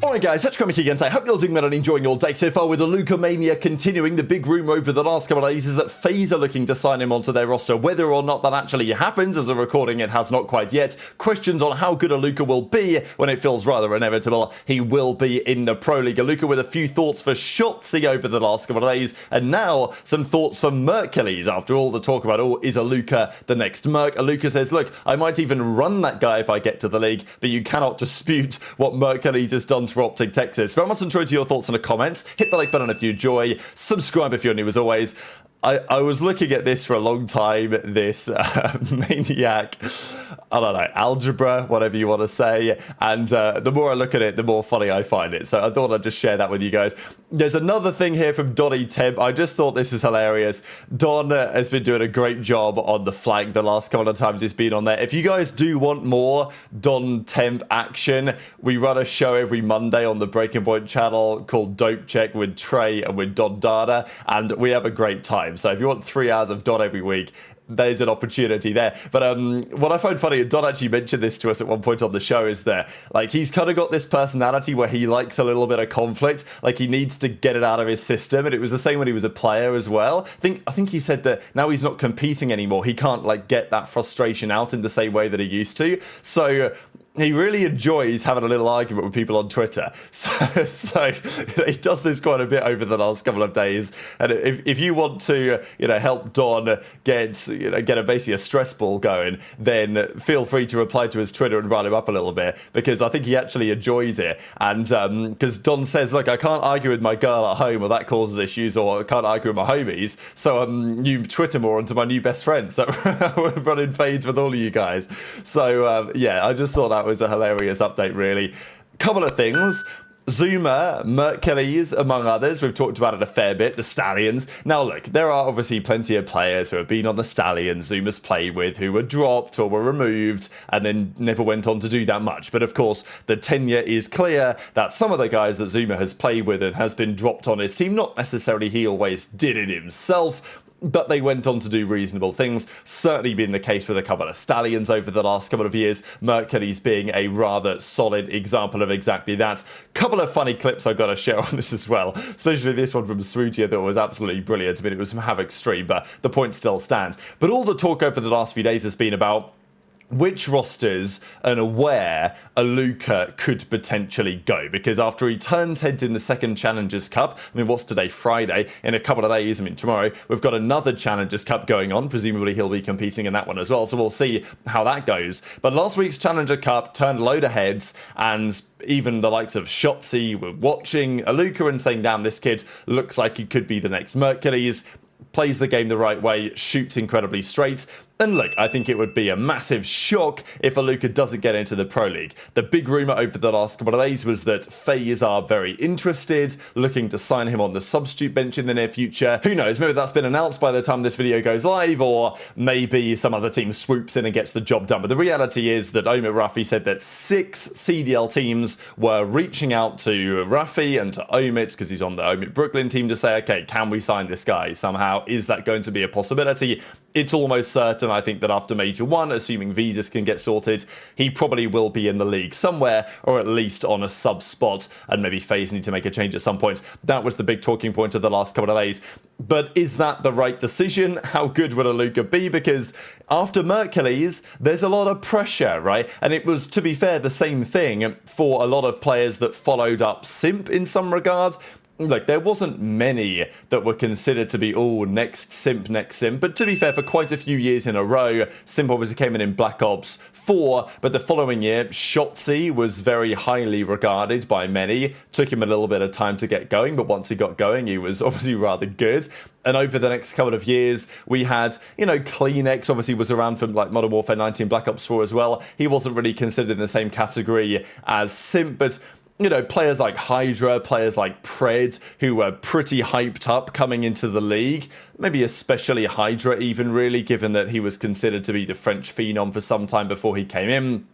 Alright guys, Scrappy again. I hope you're doing well and enjoying your day so far with Alluka mania continuing. The big rumour over the last couple of days is that FaZe are looking to sign him onto their roster. Whether or not that actually happens as a recording, it has not quite yet. Questions on how good Alluka will be when it feels rather inevitable he will be in the Pro League. Alluka with a few thoughts for Shotzzy over the last couple of days, and now some thoughts for Mercules. After all the talk about, oh, is Alluka the next Merc? Alluka says, look, I might even run that guy if I get to the league, but you cannot dispute what Mercules has done for OpTic Texas. Very much enjoyed your thoughts in the comments. Hit the like button if you enjoy. Subscribe if you're new as always. I was looking at this for a long time, this maniac, I don't know, algebra, whatever you want to say, and the more I look at it, the more funny I find it, so I thought I'd just share that with you guys. There's another thing here from Donny Temp. I just thought this was hilarious. Don has been doing a great job on the flag the last couple of times he's been on there. If you guys do want more Don Temp action, we run a show every Monday on the Breaking Point channel called Dope Check with Trey and with Don Dada, and we have a great time. So if you want 3 hours of Don every week, there's an opportunity there. But what I find funny, and Don actually mentioned this to us at one point on the show, is that like he's kind of got this personality where he likes a little bit of conflict, like he needs to get it out of his system, and it was the same when he was a player as well. I think he said that now he's not competing anymore, he can't like get that frustration out in the same way that he used to. So he really enjoys having a little argument with people on Twitter. So he does this quite a bit over the last couple of days. And if you want to, help Don get basically a stress ball going, then feel free to reply to his Twitter and rile him up a little bit, because I think he actually enjoys it. And because Don says, look, I can't argue with my girl at home, or that causes issues, or I can't argue with my homies. So you Twitter more onto my new best friends that we're running fades with all of you guys. So yeah, I just thought that was a hilarious update, really. Couple of things. Zuma, Mercules, among others. We've talked about it a fair bit, the Stallions. Now look, there are obviously plenty of players who have been on the Stallions Zuma's played with, who were dropped or were removed and then never went on to do that much. But of course, the tenure is clear that some of the guys that Zuma has played with and has been dropped on his team, not necessarily he always did it himself, but they went on to do reasonable things. Certainly been the case with a couple of Stallions over the last couple of years, Mercules being a rather solid example of exactly that. Couple of funny clips I've got to share on this as well, especially this one from Swooty I thought was absolutely brilliant. I mean, it was from Havoc Stream, but the point still stands. But all the talk over the last few days has been about which rosters and where Alluka could potentially go, because after he turns heads in the second Challengers Cup, I mean, what's today, Friday, in a couple of days, I mean, tomorrow, we've got another Challengers Cup going on, presumably he'll be competing in that one as well, so we'll see how that goes. But last week's Challenger Cup turned a load of heads, and even the likes of Shotzzy were watching Alluka and saying, damn, this kid looks like he could be the next Mercules, plays the game the right way, shoots incredibly straight. And look, I think it would be a massive shock if Alluka doesn't get into the Pro League. The big rumour over the last couple of days was that FaZe are very interested, looking to sign him on the substitute bench in the near future. Who knows, maybe that's been announced by the time this video goes live, or maybe some other team swoops in and gets the job done. But the reality is that Omid Rafi said that 6 CDL teams were reaching out to Rafi and to Omid, because he's on the Omid Brooklyn team, to say, okay, can we sign this guy somehow? Is that going to be a possibility? It's almost certain, I think, that after Major 1, assuming visas can get sorted, he probably will be in the league somewhere, or at least on a sub spot, and maybe FaZe need to make a change at some point. That was the big talking point of the last couple of days. But is that the right decision? How good would Alluka be? Because after Mercules, there's a lot of pressure, right? And it was, to be fair, the same thing for a lot of players that followed up Simp in some regards. Look, there wasn't many that were considered to be, oh, next Simp. But to be fair, for quite a few years in a row, Simp obviously came in Black Ops 4, but the following year, Shotzzy was very highly regarded by many. Took him a little bit of time to get going, but once he got going, he was obviously rather good. And over the next couple of years, we had, CleanX obviously was around from like Modern Warfare 19, Black Ops 4 as well. He wasn't really considered in the same category as Simp, but players like HyDra, players like Pred, who were pretty hyped up coming into the league, maybe especially HyDra even, really, given that he was considered to be the French phenom for some time before he came in.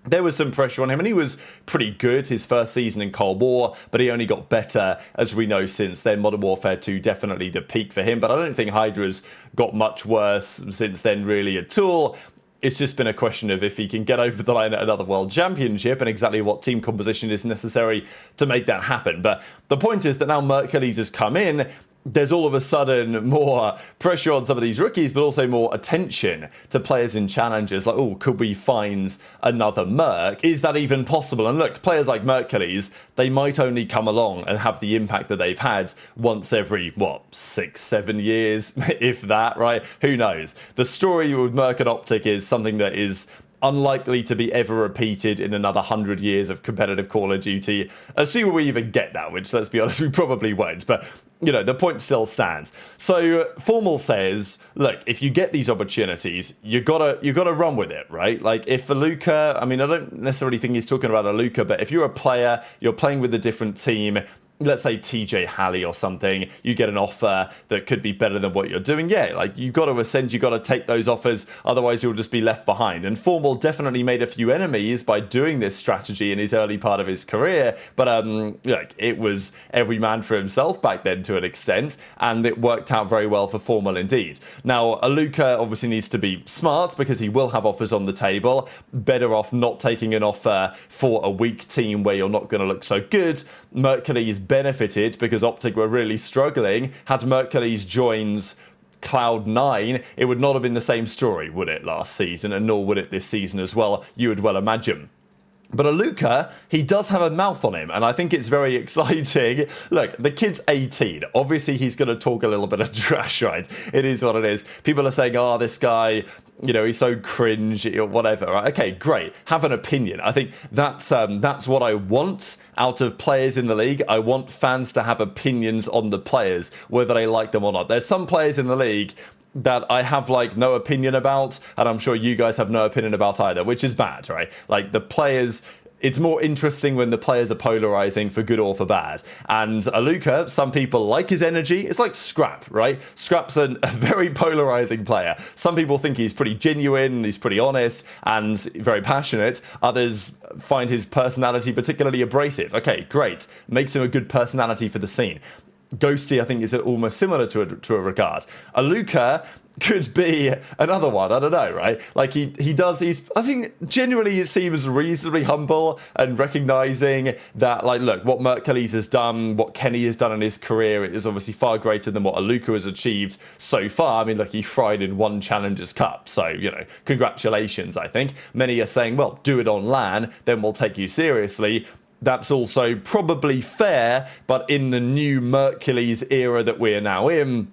There was some pressure on him, and he was pretty good his first season in Cold War, but he only got better, as we know, since then. Modern Warfare 2 definitely the peak for him, but I don't think HyDra's got much worse since then, really, at all. It's just been a question of if he can get over the line at another world championship and exactly what team composition is necessary to make that happen. But the point is that now Mercules has come in, there's all of a sudden more pressure on some of these rookies, but also more attention to players in challenges. Like, oh, could we find another Merc? Is that even possible? And look, players like Mercules, they might only come along and have the impact that they've had once every, what, 6-7 years, if that, right? Who knows? The story with Merc and OpTic is something that is unlikely to be ever repeated in another 100 years of competitive Call of Duty. Assuming we even get that, which, let's be honest, we probably won't. But, you know, the point still stands. So Formal says, look, if you get these opportunities, you gotta run with it, right? Like, if Alluka, I mean, I don't necessarily think he's talking about Alluka, but if you're a player, you're playing with a different team, let's say TJ Halley or something, you get an offer that could be better than what you're doing. Yeah, like, you got to ascend, you got to take those offers, otherwise you'll just be left behind. And Formal definitely made a few enemies by doing this strategy in his early part of his career, but like, it was every man for himself back then to an extent, and it worked out very well for Formal indeed. Now, Alluka obviously needs to be smart because he will have offers on the table. Better off not taking an offer for a weak team where you're not going to look so good. Mercules benefited because OpTic were really struggling. Had Mercules joined Cloud9, it would not have been the same story, would it, last season, and nor would it this season as well, you would well imagine. But Alluka, he does have a mouth on him, and I think it's very exciting. Look, the kid's 18. Obviously, he's going to talk a little bit of trash, right? It is what it is. People are saying, oh, this guy, you know, he's so cringe, or whatever. Right? Okay, great. Have an opinion. I think that's what I want out of players in the league. I want fans to have opinions on the players, whether they like them or not. There's some players in the league that I have, like, no opinion about, and I'm sure you guys have no opinion about either, which is bad, right? Like, the players, it's more interesting when the players are polarizing for good or for bad. And Alluka, some people like his energy. It's like Scrap, right? Scrap's a very polarizing player. Some people think he's pretty genuine, he's pretty honest, and very passionate. Others find his personality particularly abrasive. Okay, great. Makes him a good personality for the scene. Ghosty, I think, is almost similar to a regard. Alluka could be another one. I don't know, right? Like, I think genuinely it seems reasonably humble and recognizing that, like, look, what Mercules has done, what Kenny has done in his career is obviously far greater than what Alluka has achieved so far. I mean, look, he fried in one Challengers Cup, so, you know, congratulations, I think. Many are saying, well, do it on LAN, then we'll take you seriously. That's also probably fair, but in the new Mercules era that we're now in,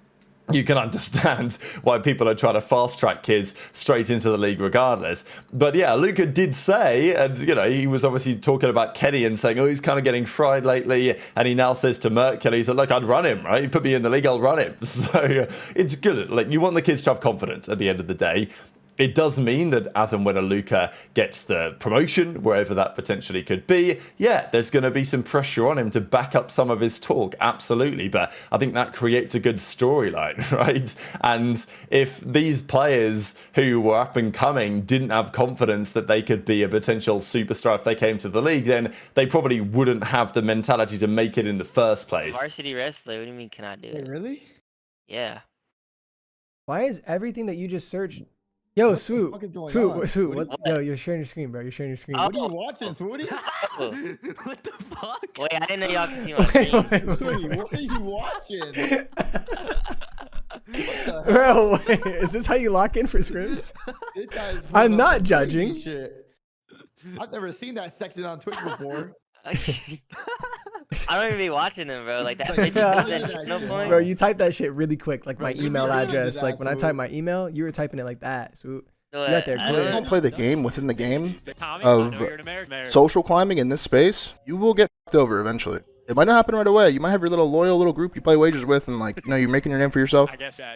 you can understand why people are trying to fast-track kids straight into the league regardless. But yeah, Alluka did say, and, you know, he was obviously talking about Kenny and saying, oh, he's kind of getting fried lately, and he now says to Mercules, look, I'd run him, right? You put me in the league, I'll run him. So it's good. Like, you want the kids to have confidence at the end of the day. It does mean that as and when Alluka gets the promotion, wherever that potentially could be, yeah, there's going to be some pressure on him to back up some of his talk, absolutely. But I think that creates a good storyline, right? And if these players who were up and coming didn't have confidence that they could be a potential superstar if they came to the league, then they probably wouldn't have the mentality to make it in the first place. Varsity wrestler, what do you mean cannot do it? Wait, really? Yeah. Why is everything that you just searched? Yo, Swoop, Swoop, what? Yo, you're sharing your screen, bro. You're sharing your screen. Oh. What are you watching, Swooty? What the fuck? Wait, I didn't know y'all could see my screen. Swooty, what are you watching? Bro, wait, is this how you lock in for scrims? This guy's I'm not judging. shit. I've never seen that section on Twitch before. I don't even be watching them, bro. Like that. No point. Bro, you type that shit really quick, like my Bro, you email really address. did Like that, when I Swoop. type my email, you were typing it like that. Swoop. So, You got there I quick. Don't don't play the game within the game of social climbing in this space. You will get f***ed over eventually. It might not happen right away. You might have your little loyal little group you play wagers with, and, like, you know, you're making your name for yourself.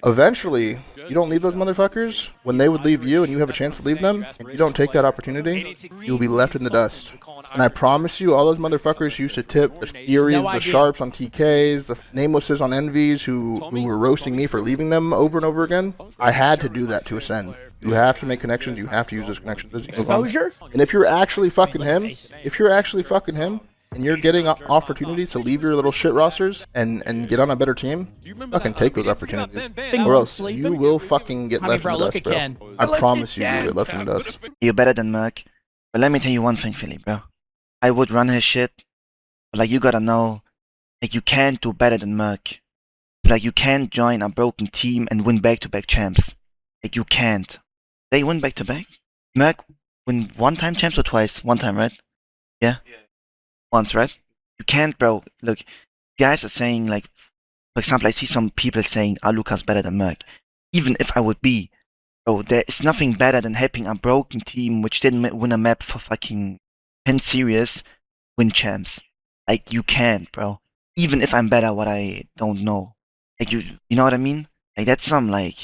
Eventually, you don't leave those motherfuckers. When they would leave you and you have a chance to leave them, and you don't take that opportunity, you'll be left in the dust. And I promise you, all those motherfuckers who used to tip the Furies, the Sharps on TKs, the Namelesses on Envies who were roasting me for leaving them over and over again, I had to do that to ascend. You have to make connections. You have to use those connections. Exposure? And if you're actually fucking him, and you're getting opportunities to leave your little shit rosters and get on a better team, fucking take those opportunities. Or else you will fucking get left in the dust, bro. I promise you, you'll get left in the dust. You're better than Merc. But let me tell you one thing, Philly, bro. I would run his shit. But like, you gotta know, like, you can't do better than Merc. Like, you can't join a broken team and win back-to-back champs. Like, you can't. They win back-to-back? Merc win one-time champs or twice? One time, right? Yeah? Once, right? You can't, bro. Look, guys are saying, like, for example, I see some people saying Alluka's better than Merc. Even if I would be, bro, there is nothing better than helping a broken team which didn't win a map for fucking 10 series win champs. Like, you can't, bro. Even if I'm better, what I don't know. Like, you know what I mean? Like, that's some, like,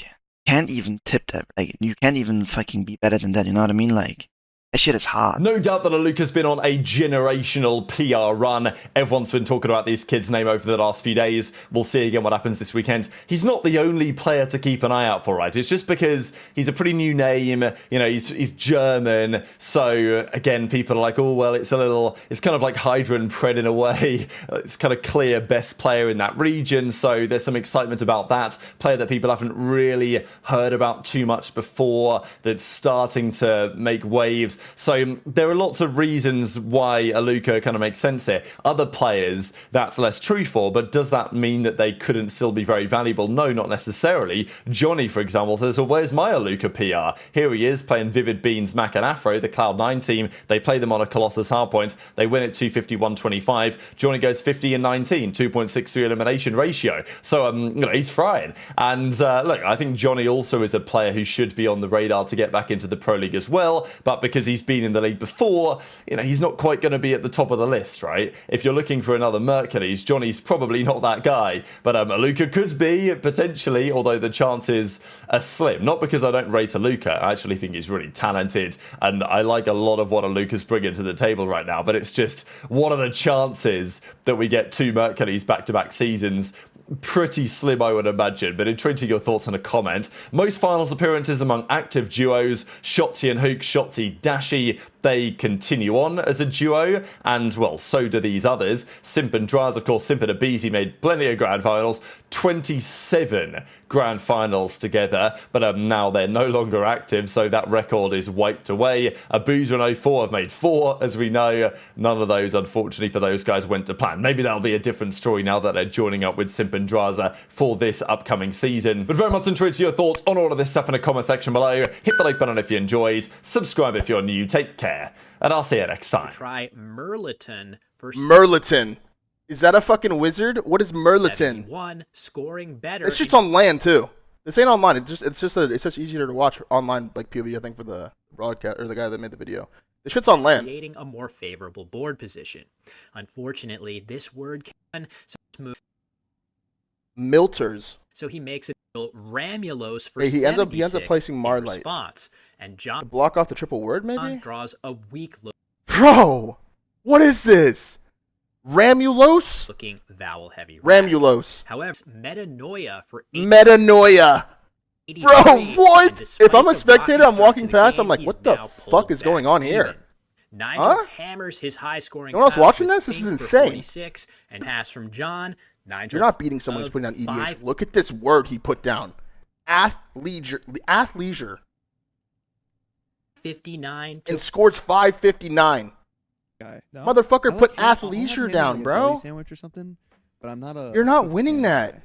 can't even tip that. Like, you can't even fucking be better than that, you know what I mean? Like, that shit is hard. No doubt that Alluka's been on a generational PR run. Everyone's been talking about this kid's name over the last few days. We'll see again what happens this weekend. He's not the only player to keep an eye out for, right? It's just because he's a pretty new name. You know, he's German. So, again, people are like, oh, well, it's kind of like HyDra and Pred in a way. It's kind of clear best player in that region. So there's some excitement about that. Player that people haven't really heard about too much before, that's starting to make waves. So there are lots of reasons why Alluka kind of makes sense here. Other players, that's less true for, but does that mean that they couldn't still be very valuable? No, not necessarily. Johnny, for example, says, well, where's my Alluka PR? Here he is playing Vivid Beans, Mack and Afro, the Cloud9 team. They play them on a Colossus hardpoint. They win at 250-125. Johnny goes 50 and 19, 2.63 elimination ratio. So, you know, he's frying. And look, I think Johnny also is a player who should be on the radar to get back into the Pro League as well, but because he's been in the league before, you know, he's not quite going to be at the top of the list, right? If you're looking for another Mercules, Johnny's probably not that guy, but Alluka could be, potentially, although the chances are slim. Not because I don't rate Alluka, I actually think he's really talented, and I like a lot of what Alluka's bringing to the table right now, but it's just, what are the chances that we get two Mercules back-to-back seasons? Pretty slim, I would imagine, but intriguing your thoughts in a comment. Most finals appearances among active duos, Shotzzy and Huke, Shotzzy, Dashy, they continue on as a duo, and, well, so do these others. Simp and Drazah, of course, Simp and aBeZy made plenty of grand finals, 27 grand finals together, but now they're no longer active, so that record is wiped away. Abuzah and 04 have made 4, as we know. None of those, unfortunately for those guys, went to plan. Maybe that'll be a different story now that they're joining up with Simp and Drazah for this upcoming season. But very much intrigued to your thoughts on all of this stuff in the comment section below. Hit the like button if you enjoyed, subscribe if you're new, take care, and I'll see you next time. Try Merliton for Merliton. Is that a fucking wizard? What is Merliton? 71, scoring better. This shit's on LAN too. This ain't online. It's just easier to watch online, like POV, I think, for the broadcast or the guy that made the video. This shit's on LAN. Creating a more favorable board position. Unfortunately, this word can move. Milters. So he makes it Ramulos for he ends up placing Marlight. Response. And John block off the triple word, maybe? Draws a weak look. Bro, what is this? Ramulos? Looking vowel heavy. Ramulos. However, Metanoia for Metanoia. Bro, what? If I'm a spectator, I'm walking past, I'm like, what the fuck is going on here? Nigel hammers his high scoring. No one else watching this? This is insane. 46 and pass from John. You're not beating someone who's putting down EDH. Look at this word he put down. Athleisure. 59 and scores 559. Motherfucker put Athleisure down, bro. Sandwich or something, but I'm not a You're not winning that.